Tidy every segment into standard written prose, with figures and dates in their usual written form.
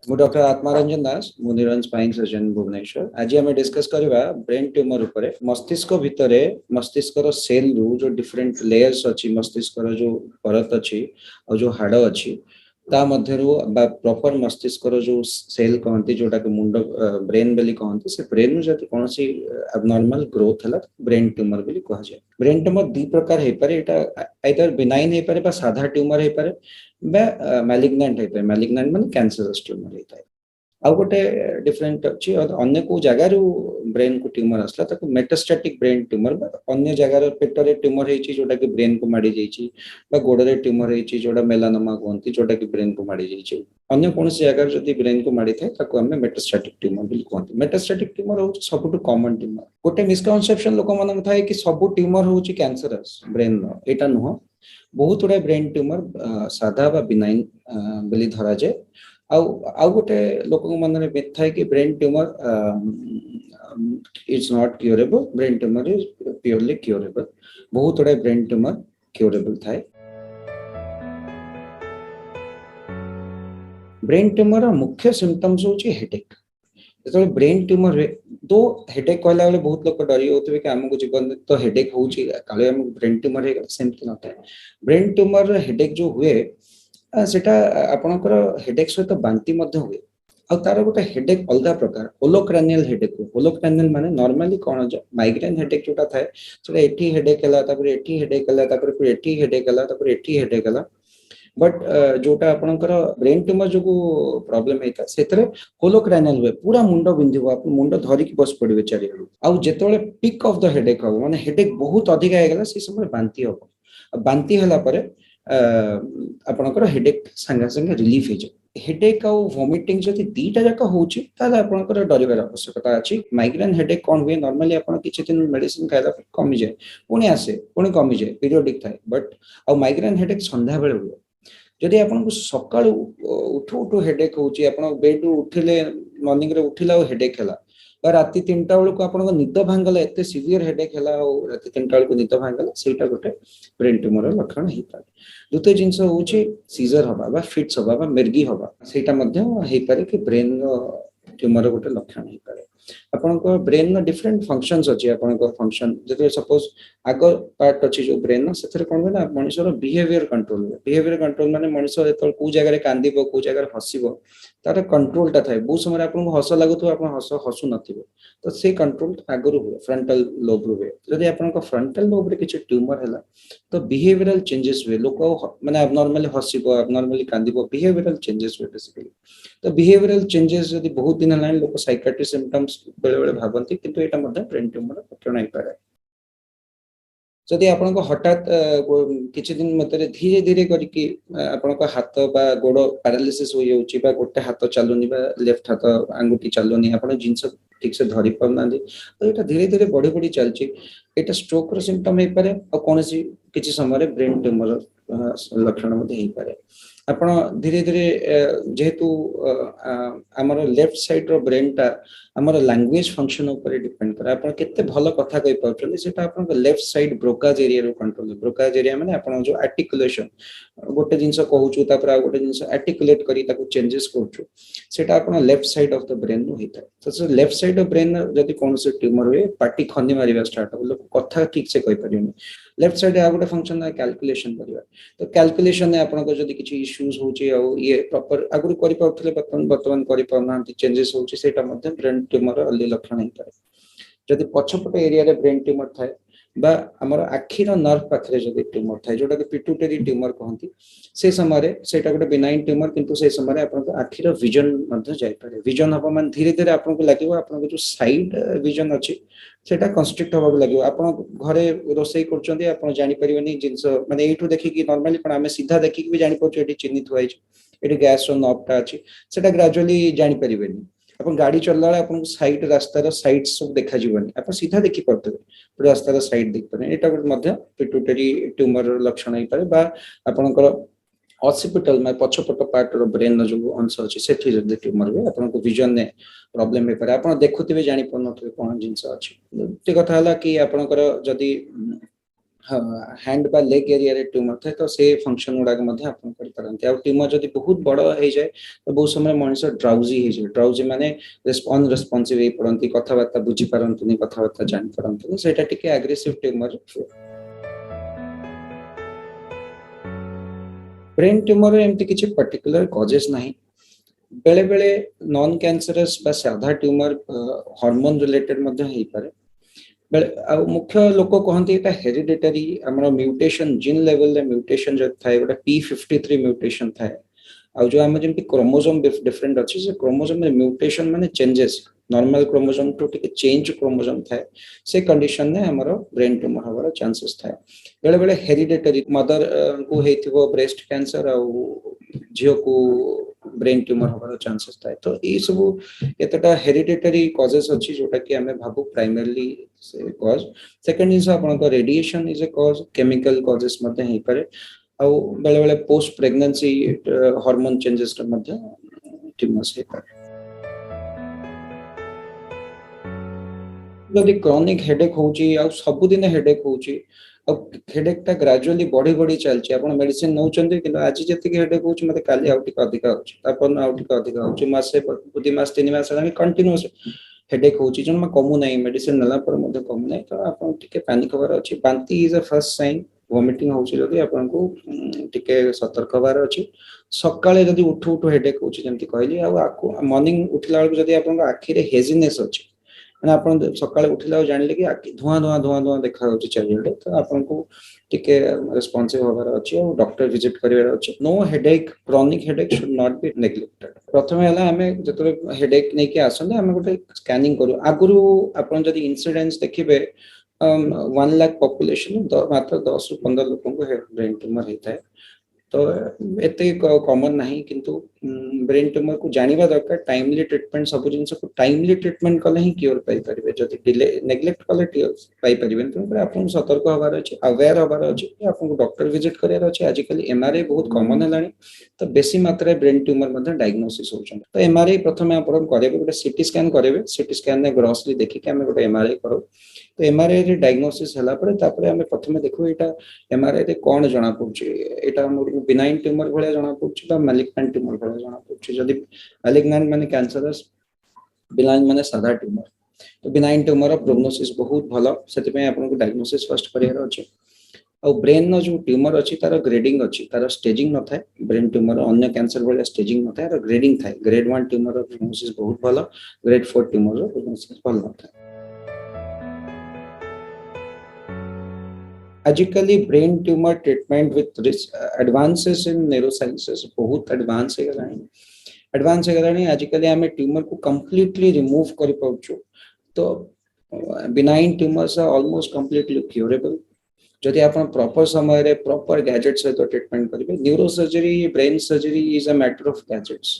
मु डॉक्टर आत्मारंजन दास मु neural spine surgeon Bhubaneswar. आज आम डिस्कस करवा ब्रेन ट्यूमर उपरे। मस्तिष्क भितर मस्तिष्क सेल रु जो डिफरेंट लेयर्स अच्छी मस्तिष्क जो परत अच्छी और जो हाड़ अच्छी ता मध्यरु प्रॉपर मस्तिष्क जो सेल कहते जोटा कि मुंड ब्रेन बोली कहते से ब्रेन जब कौन सी एबनॉर्मल ग्रोथ है ब्रेन ट्यूमर बोली कह जाए। ब्रेन ट्यूमर दी प्रकार हो पारे, आइदर बिनाइन हो पारे साधा ट्यूमर हो पारे मैलिग्नेंट हो पारे। मैलिग्नेंट माने कैंसरस ट्यूमर होता है। आउ गोटे डिफरेंट अच्छी अन्य को जगार ब्रेन को ट्यूमर आसला ताको मेटास्टैटिक ब्रेन ट्यूमर अन्य जगार पेटरे ट्यूमर होती जोटा कि ब्रेन को माड़ी जाइए गोड़े ट्यूमर होती जोटा मेलानोमा कहते जोटा कि ब्रेन को माड़ी जाइए। अन्य कौन जगार जब ब्रेन को माड़ी थाए ताको आमे मेटास्टैटिक ट्यूमर बोली कहते। मेटास्टैटिक ट्यूमर हूँ सबुठ कॉमन ट्यूमर। गोटे मिसकनसेप्शन लोक मान थाए कि सब ट्यूमर हूँ कैंसरस ब्रेन एटा नुह। बहुत गुड़ा ब्रेन ट्यूमर साधा बा बिनाइन बोली धरा जाए। आउ गोटे लोक मन में थाए कि brain tumour is not curable, brain tumour is purely curable. बहुत गुड़ा ब्रेन ट्यूमर क्यूरेबल थाए। ब्रेन ट्यूमर मुख्य सिम्पटम्स होची हेडेक। जो ब्रेन ट्यूमर हुए तो हेडेक कहला बेले बहुत लोग डरी होते कि आमको जीवन तो हेडेक होची काले आमको ब्रेन ट्यूमर है सेमती नଥାଏ। ब्रेन ट्यूमर हेडेक जो हुए सेटा आपनकर हेडेक सहित बांती मध्य हुए। आ तार गोटे हेडेक अलग प्रकार होलोक्रानियल हेडेक। होलोक्रानियल माने नॉर्मली कौन जो माइग्रेन हेडेक जोटा थाए सेटा एठी हेडेक हला तापर एठी हेडेक हला तापर फिर एठी हेडेक हला तापर एठी हेडेक हला। बट जोटा आपनकर ब्रेन ट्यूमर जो प्रॉब्लम होता है होलोक्रानियल हुए पूरा मुंड बिंधु आप मुंड धरिकी बस पड़े चारिआडू। आउ जेतेबेले पिक ऑफ द हेडेक हम माने हेडेक बहुत अधिक आगला से समय बांती हम। बांती हला परे आपनकर हेडेक संगे संगे रिलीफ हो जाए। हेडेक आउ वोमिटिंग जदि दीटा जाक होची ताले आपनकर डरिबार आवश्यकता अछि। माइग्रेन हेडेक कोन हुए नॉर्मली आपन किछि दिन मेडिसिन खाइला कमी जाए पुणी आसे पुणी कमी जाए पीरियडिक थाए। बट आउ माइग्रेन हेडेक संध्या बेले हुए। जदि आपन सकाळ उठू उठू हेडेक होची आपन बेड उठिले मॉर्निंग रे उठिला हेडेक हला बा राति 3टा बेलू आपन निद भांगला एते सीवियर हेडेक हला और राति 3टा बेलू निद भांगला सेटा गोटे ब्रेन ट्यूमर लक्षण हे पारे। द्वितीय जिंस होची सीजर हवा बा फिट्स हवा बा मिर्गी हवा सेटा मध्य हे पारे कि ब्रेन ट्यूमर गोटे लक्षण हे पारे। आपन को ब्रेन डिफरेंट फंक्शंस अछि। आपन को फंक्शन जदि सपोज आग पार्ट अछि जो ब्रेन सेथरे कोन होना मनुष्यर बिहेवियर कंट्रोल। बिहेवियर कंट्रोल माने मनुष्य एत को जगह रे कांदीबो को जगह रे हसिबो तार कंट्रोल ता थाए। बहुत समय आपन को हस लागुतो आपन हसु नथिबो तो से कंट्रोल आगरु हुए फ्रंटल लोब हुए। जदि आपन को फ्रंटल लोब रे किछि ट्यूमर हैला तो बिहेवियरल चेंजेस हुए। लोक माने एबनॉर्मली हसिबो एबनॉर्मली कांदीबो बिहेवियरल चेंजेस हुए बेसिकली। तो बिहेवियरल चेंजेस जदि बहुत दिन हलान लोक साइकियाट्री सिम्पटम्स बेले बेले भाबंती किंतु एटा मध्ये ब्रेन ट्यूमर लक्षण हे पारे। जदि आपन को हठात किछि दिन मतरे धीरे धीरे करके आपन को हाथ बा गोड़ पैरालिसिस हो जाउची बा गोटे हाथ चालुनी बा लेफ्ट हाथ अंगुठी चालुनी आपन जिंस ठीक से धरि पाउनांदी तो एटा धीरे धीरे बढ़ी बढ़ी चलची एटा स्ट्रोक रो सिम्पटम हे पारे और कोनसी किछि समय रे ब्रेन ट्यूमर लक्षण मध्ये हे पारे। आपण धीरे धीरे जेहेतु आमर लेफ्ट साइड रो ब्रेन टा आमर लैंग्वेज फंक्शन ऊपर डिपेंड करे। आपण केते भलो कथा कहि पाउछन सेटा आपण लेफ्ट साइड ब्रोकाज एरिया रो कंट्रोल। ब्रोकाज एरिया माने आपण जो आर्टिकुलेशन गोटे जिंस कहूछु तापर आ गोटे जिंस आर्टिकुलेट करी ताको चेंजेस करछु सेटा आपण left side of the brain नो हेता। तो लेफ्ट साइड ऑफ ब्रेन जदि कोन से ट्यूमर हुए पार्टी खंदी मारिबा स्टार्ट हो लोक कथा ठीक से कहि परियोनी। लेफ्ट साइड आ गोटे फंक्शन है कैलकुलेशन करिवा। तो कैलकुलेशन ने आपण को जदि किछि इश्यूज होची आ ये प्रॉपर आगु करि पाउथले वर्तमान करि पाउनांती चेंजेस होची सेटा मध्ये ब्रेन ट्यूमर अलि लक्षण हे पारे। जदि पछपट एरिया रे ब्रेन ट्यूमर थाए बा हमर आखिर नर्व पाखरे जदि ट्यूमर थाए जोटा कि पिट्यूटरी ट्यूमर कहंती से समय रे सेटा गोटे बिनाइन ट्यूमर किंतु से समय रे आपन आखिर विजन मध्ये जाय पारे। विजन हबा मान धीरे धीरे आपन को लागिवो आपन को जो साइड विजन अछि सेटा कंस्ट्रिक्ट हबा लागिवो। आपन घरे रोसई करचंदी आपन जानि परिबनी जिंस माने एठु देखि कि नॉर्मली पण हमें सीधा देखि कि भी जानि पछो एठी चिन्हित होई छै एठी गैस रो नॉबटा अछि सेटा ग्रेजुअली जानि परिबनी। अपन गाड़ी चलला अपन साइड रास्ता रो साइड सब देखा जीवनी अपन सीधा देखि पड़ते पूरा रास्ता रो साइड देख पारे। एटा मध्य पिट्यूटरी ट्यूमर लक्षण हे पारे बा आपनकर ऑसिपिटल में पछपट पार्ट रो ब्रेन जो अंश अछि सेठी जदि ट्यूमर हुए आपन को विजन ने प्रॉब्लम हे पारे। आपन देखुथिबे जानि पनथबे कोन जिंस अछि। ते कथा हला कि आपनकर जदि हैंड बा लेग एरिया रे ट्यूमर थाए तो से फंक्शन गुडा आपण कर ट्यूमर जदि बहुत बड़ हो जाए तो बहुत समय मनीष ड्राउजी हो जाए ड्राउजी माने अनरेस्पॉन्सिव हो पड़ती कथबार्ता बुझी पारंतुनी कथबार्ता जानि पारंतुनी सेटा टिके एग्रेसिव ट्यूमर ब्रेन ट्यूमर एमती किछि पर्टिकुलर कॉजेस नहीं बेले बेले नॉन कैंसरस बा साधा ट्यूमर हार्मोन रिलेटेड मध्ये हेई पारे मुख्य लोक कहते एटा हेरिडिटरी हमर म्यूटेशन जीन लेवल रे म्यूटेशन जो थाए गोटा p53 म्यूटेशन थाए आ जो हम जेमति क्रोमोसोम डिफरेंट अछि से क्रोमोसोम में म्यूटेशन माने चेंजेस नॉर्मल क्रोमोसोम टू टिके चेंज क्रोमोसोम थाए से कंडीशन ने हमर ब्रेन ट्यूमर हवार चांसेस थाए बेले बेले हेरिडिटरी मदर को हेतिबो ब्रेस्ट कैंसर आ झियो को ब्रेन ट्यूमर हवार चांसेस थाए तो ई सब एतटा हेरिडिटरी कॉजेस अछि जोटा कि हमें भाबु प्राइमरीली से कॉज सेकंड इज आपन को radiation is a cause chemical causes मध्ये हेई पारे आ बेले बेले पोस्ट प्रेगनेंसी हार्मोन चेंजेस मध्ये ट्यूमर्स हेई पारे जदि क्रॉनिक हेडेक होची आ सब दिन हेडेक होची हेडेक ता ग्रेजुअली बढ़ी बढ़ी चलची आपण मेडिसिन नौ चंदे कि आज जति हेडेक होची मते काली आउटी का अधिक होची तापन आउटी का अधिक होची मासे प्रति मास 3 मास लानी कंटीन्यूअस हेडेक होची जन म कमु नै मेडिसिन नला पर मते कमु नै तो आपण टिके पैनिक होबार अछि बांती is a first sign vomiting होची जदि आपण को टिके सतर्क होबार अछि सकाळे जदि उठु उठु हेडेक होची जेंति कहली आ आकु मॉर्निंग उठला बेलक जदि आपण आखि रे हेजीनेस अछि माने आपण सकाळे उठला जानले कि आखि धुआं धुआं धुआं धुआं देखा होची चारिडे तो आपण को टिके रेस्पॉन्सिव होबार अछि और डॉक्टर विजिट करिवार अछि नो headache chronic headache should not be neglected प्रथमे हला हमें जतरे हेडेक नै कि आसले हमें गोटे स्कैनिंग करू आगुरु आपण जदि इंसिडेंस देखिबे 1 लाख पॉपुलेशन मात्र 10 रु 15 लोगों को ब्रेन ट्यूमर हेता है तो एते कॉमन नहीं किंतु ब्रेन ट्यूमर को जानिबा दरकार टाइमली ट्रीटमेंट सब जिंस को टाइमली ट्रीटमेंट कले ही क्योर पाई परिबे जदि डिले नेग्लेक्ट कले पाई परिबे तो आपन सतर्क होबार अछि अवेयर होबार अछि आपन डॉक्टर विजिट करियार अछि आजिकल एमआरआई बहुत कॉमन हलानी तो बेसी मात्रा ब्रेन ट्यूमर मध्ये डायग्नोसिस होछन तो एमआरआई प्रथमे आपण करेबे गोटे सीटी स्कैन करेबे सीटी स्कैन ने ग्रॉसली देखि के हम गोटे एमआरआई करो तो एमआरआई रे डायग्नोसिस हला पर तापरे हम प्रथमे देखो एटा एमआरआई रे कोन जणा पउछि एटा हमर बिनाइन ट्यूमर भले जणा पउछि बा मैलिग्नेंट ट्यूमर भले जणा पउछि जदि मैलिग्नेंट माने कैंसरस बिनाइन माने सादा ट्यूमर तो बिनाइन ट्यूमर प्रोग्नोसिस बहुत भलो सेति पे आपन को डायग्नोसिस फर्स्ट करियार अछि और ब्रेन न जो ट्यूमर अछि तार ग्रेडिंग अछि तार स्टेजिंग न थाए ब्रेन ट्यूमर अन्य कैंसर भले स्टेजिंग न थाए तार ग्रेडिंग थाए ग्रेड 1 ट्यूमर प्रोग्नोसिस बहुत भलो ग्रेड 4 ट्यूमर प्रोग्नोसिस भलो न थाए आजिकली brain tumour treatment with advances in neurosciences बहुत एडवांस है गलानी आजिकली हमें ट्यूमर को कंप्लीटली रिमूव कर पाउछु तो benign tumours are almost completely curable जदि आपण प्रॉपर समय रे प्रॉपर गैजेट से तो ट्रीटमेंट करिवे neuro surgery brain surgery is a matter of gadgets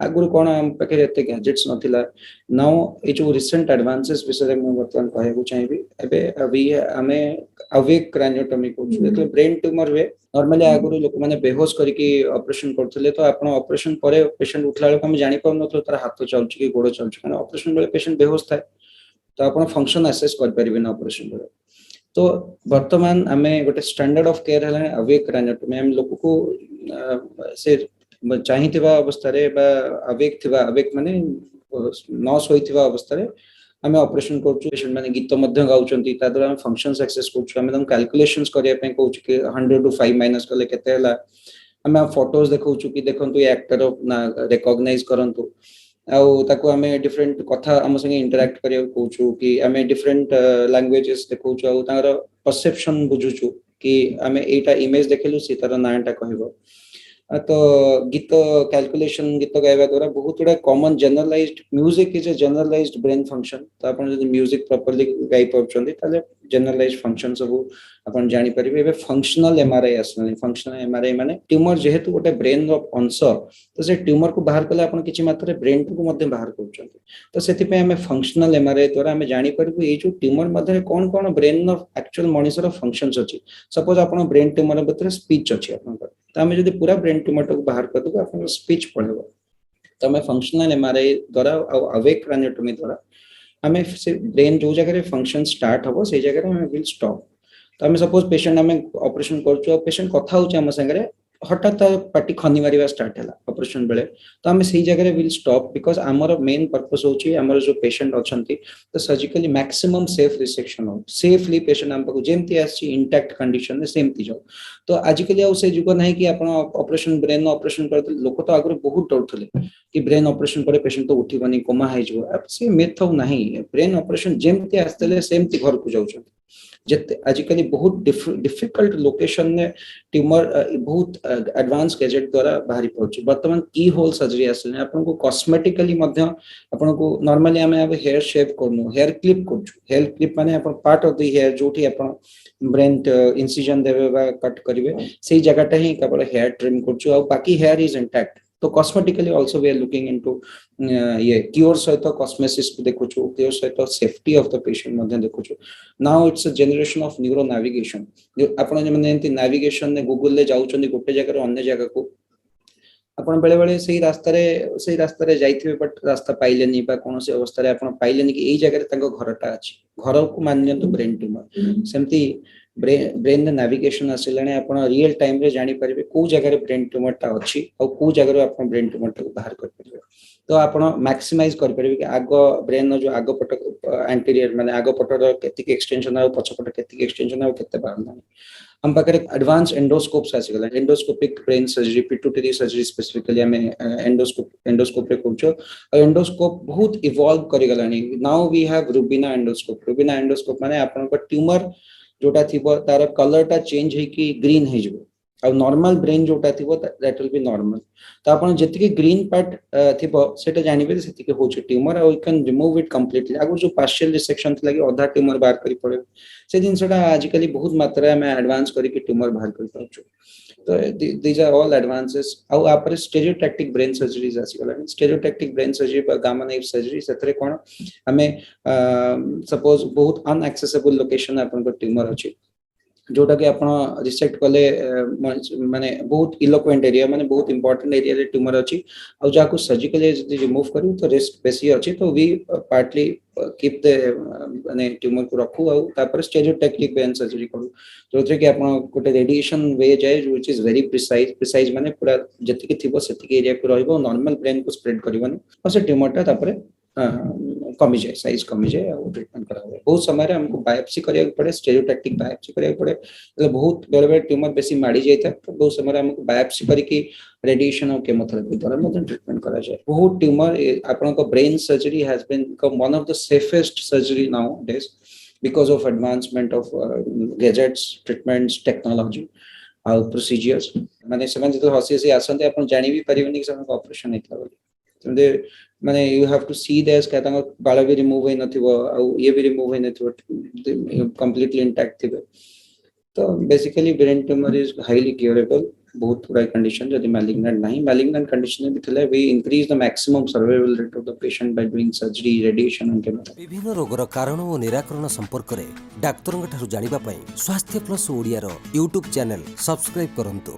आगुर कोन हम पके एते गैजेट्स नथिला नाउ ए जो रिसेंट एडवांसेस विषय में बर्तमान कहबो चाहिबी एबे अभी हमें अवेक क्रानियोटोमी को मतलब ब्रेन ट्यूमर वे नॉर्मली आगुर लोक माने बेहोश करके ऑपरेशन करथले तो आपण ऑपरेशन परे पेशेंट उठला बेलक हम जानि पाउ नथलो तार हाथ चलछि कि गोड़ चलछि कारण ऑपरेशन बेले पेशेंट बेहोश थाए तो आपण फंक्शन असेस कर परिबे ना ऑपरेशन बेले तो वर्तमान हमें गोटे स्टैंडर्ड ऑफ केयर हला अवेक क्रानियोटोमी हम लोक को से चाहिथिबा अवस्था रे बा अवेक थिबा अवेक माने न सोइथिबा अवस्था रे हमें ऑपरेशन करछु पेशेंट माने गीत मध्य गाउचंती ता द्वारा हम फंक्शंस एक्सेस करछु हमें हम कैलकुलेशंस करिया पे कहू कि 100 टू 5 माइनस कले केते हला हमें फोटोज देखौछु कि देखंतु एक्टर ना रिकॉग्नाइज करंतु आउ ताको हमें डिफरेंट कथा हम संगे इंटरैक्ट करिया कहूछु कि हमें डिफरेंट लैंग्वेजेस देखौछु आउ तार परसेप्शन बुझुछु कि हमें एटा इमेज देखलु सी तार नाटा कहबो तो गीत कैलकुलेशन गीत गाइबा द्वारा बहुत गुडा common generalised music is a generalised brain function तो आपण जदि म्यूजिक प्रॉपर्ली गाइ पउछंती ताले जनरलाइज्ड फंक्शन सब आपण जानि परिबे एबे फंक्शनल एमआरआई आसले फंक्शनल एमआरआई माने ट्यूमर जेहेतु गोटे ब्रेन रो अंश तो से ट्यूमर को बाहर कले आपण किछि मात्रा ब्रेन को मध्ये बाहर करछंती तो सेति पे हमें फंक्शनल एमआरआई द्वारा हमें जानि परिबो ए जो ट्यूमर मध्ये कोन कोन ब्रेन रो एक्चुअल मनुष्य रो फंक्शंस अछि सपोज आपण ब्रेन ट्यूमर भीतर स्पीच अछि आपण तो हमें जदि पूरा ब्रेन ट्यूमर को बाहर कर दो अपन स्पीच पढ़ेबो तो हमें फंक्शनल एमआरआई द्वारा अवेक क्रानियोटोमी द्वारा हमें से ब्रेन जो जगह रे फंक्शन स्टार्ट होबो से जगह रे हमें विल स्टॉप तो आम सपोज पेशेंट आम ऑपरेशन कर पेशेंट कथा होम सागर हठात पार्टी खनि मार स्टार्ट है ऑपरेशन बेले तो आम से जगह विल स्टॉप बिकॉज आमर मेन पर्पस होची आमर जो पेशेंट अच्छा तो सर्जिकली मैक्सिमम सेफ रिसेक्शन हो सेफली पेशेंट आम पाक जमती आसी इंटैक्ट कंडीशन में सेमती जाओ तो आजिकली आउ से जुग ना कि आप ऑपरेशन ब्रेन ऑपरेशन कर लोक तो आगुरी बहुत डरुले कि ब्रेन ऑपरेशन पर पेशेंट तो उठिबनी कोमा हो से मेथ ना ब्रेन ऑपरेशन जमती आसते सेमती घर को जाऊँ जिते आजिकली बहुत डिफिकल्ट लोकेशन ने ट्यूमर बहुत एडवांस गैजेट द्वारा बाहरी पड़े बर्तमान की होल सर्जरी आसले आपको कॉस्मेटिकली आपको नॉर्मली आम हेयर शेव करनु हेयर क्लिप कर माने पार्ट ऑफ द हेयर जो ब्रेन इंसिजन देवे कट करेंगे से जगहटा ही केवल हेयर ट्रिम कर बाकी हेयर इज इंटैक्ट तो cosmetically also we are looking into ये क्योर सहित कॉस्मेसिस देखु क्योर सहित सेफ्टी ऑफ द पेशेंट मध्ये देखु now it's a generation of neuro navigation आपण माने नेविगेशन ने गूगल ले जाउछन गोटे जगह अन्य जगह को आपण बेले बेले सही रास्ता रे जाइथिबे बट रास्ता पाइलेनी बा कोनोसी अवस्था रे आपण पाइलेनी कि एई जगह रे तांको घरटा अछि घर को माननियंतु ब्रेन ट्यूमर सेमती ब्रेन नेविगेशन आसिलाने आपण रियल टाइम रे जानि परिबे को जगह रे ब्रेन ट्यूमर टा अछि और को जगह रे आपण ब्रेन ट्यूमर टा बाहर कर परिबे तो आपण मैक्सिमाइज कर परिबे कि आगो ब्रेन जो आगो पट एंटीरियर माने आगो पटर केतिक एक्सटेंशन आ पछ पट केतिक एक्सटेंशन आ केते बारना हम पाखे एडवांस एंडोस्कोप्स आसीगला endoscopic brain surgery pituitary surgery specifically हमें एंडोस्कोप रे करछो और एंडोस्कोप बहुत इवॉल्व करि गलानी नाउ वी हैव रूबिना एंडोस्कोप माने आपन को ट्यूमर जोटा थिबो तार कलर टा चेंज है कि ग्रीन है जो और नॉर्मल ब्रेन जोटा थिबो दैट विल बी नॉर्मल तो आपन जति ग्रीन पार्ट थिबो सेटा जानिबे सेति के होछ ट्यूमर और you can remove it completely आगु जो पार्शियल रिसेक्शन थला कि आधा ट्यूमर बाहर करी पड़े से जिनसटा आजिकली बहुत मात्रा में एडवांस करी कि ट्यूमर बाहर करी पाछो तो दीज आर ऑल एडवांसेस आउ आपरे स्टेरियोटैक्टिक ब्रेन सर्जरीज आसी गला स्टेरियोटैक्टिक ब्रेन सर्जरी बा गामा नाइफ सर्जरी सेतरे कोन हमें सपोज बहुत अनएक्सेसिबल लोकेशन आपन को ट्यूमर अछि जोटा कि आपण रिसेक्ट कले माने बहुत इलोक्वेंट एरिया माने बहुत इंपोर्टेंट एरिया रे ट्यूमर अछि और जाको सर्जिकली यदि रिमूव करू तो रिस्क बेसी अछि तो वी पार्टली कीप द माने ट्यूमर को रखू और तापर स्टेरियोटैक्टिक ब्रेन सर्जरी करू जोथे कि आपण कोटे रेडिएशन वे जाय व्हिच इज वेरी प्रिसाइज माने पूरा जति कि थिबो सेति कि एरिया को रहइबो नॉर्मल ब्रेन को स्प्रेड करबनी और से ट्यूमर ता तापर कमी जाए साइज कमी जाए और ट्रीटमेंट करा हुआ बहुत समय हमको बायोप्सी करिया पड़े स्टेरियोटैक्टिक बायोप्सी करिया पड़े मतलब बहुत बेले बेले ट्यूमर बेसी माड़ी जाता है तो बहुत समय हमको बायोप्सी करके रेडिएशन और केमोथेरेपी द्वारा मतलब ट्रीटमेंट करा जाए बहुत ट्यूमर आपन को brain surgery has been become one of the safest surgery nowadays because of advancement of gadgets treatments technology और प्रोसीजर्स माने समय जो हसी हसी आसंते अपन जानि भी परिबनी कि समय ऑपरेशन हेतला बोली माने यू हैव टू सी देस कहता बाल भी रिमूव होई नथिबो आ ये भी रिमूव होई नथिबो कंप्लीटली इंटैक्ट थिबे तो basically brain tumour is highly curable बहुत थोड़ा कंडीशन जदि मैलिग्नेंट नहीं मैलिग्नेंट कंडीशन भी थले we increase the maximum survival rate of the patient by doing surgery radiation and chemotherapy विभिन्न रोगर कारण और निराकरण संपर्क में डाक्तरंग ठारू जानिबा पई स्वास्थ्य प्लस ओडिया रो यूट्यूब चैनल सब्सक्राइब करंतु।